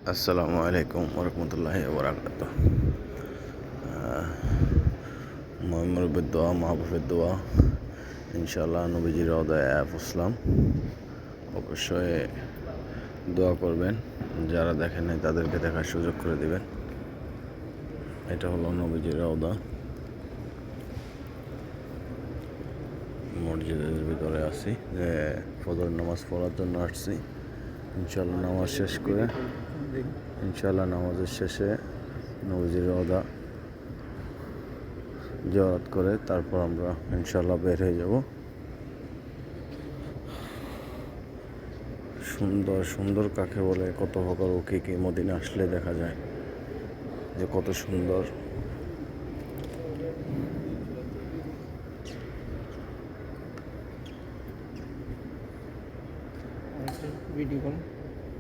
আসসালামু আলাইকুম ওরহমতুল্লাহি ওবরাকাতুহ। মুরব্বির দোয়া, মাহবুবের দোয়া, ইনশাআল্লাহ নবীজির রওজায় পৌঁছলাম। অবশ্যই দোয়া করবেন, যারা দেখেন নাই তাদেরকে দেখার সুযোগ করে দিবেন। এটা হলো নবীজির রওজা। মসজিদের ভিতরে আছি, যে ফজর নামাজ পড়ার জন্য আসছি। ইনশাআল্লাহ নামাজ শেষ করে নামাজের শেষে নবীজির রওজা জিয়ারত করে তারপর আমরা ইনশাআল্লাহ বের হয়ে যাব। সুন্দর সুন্দর কাকে বলে, কত প্রকার কি মদিনা আসলে দেখা যায় যে কত সুন্দর। Video call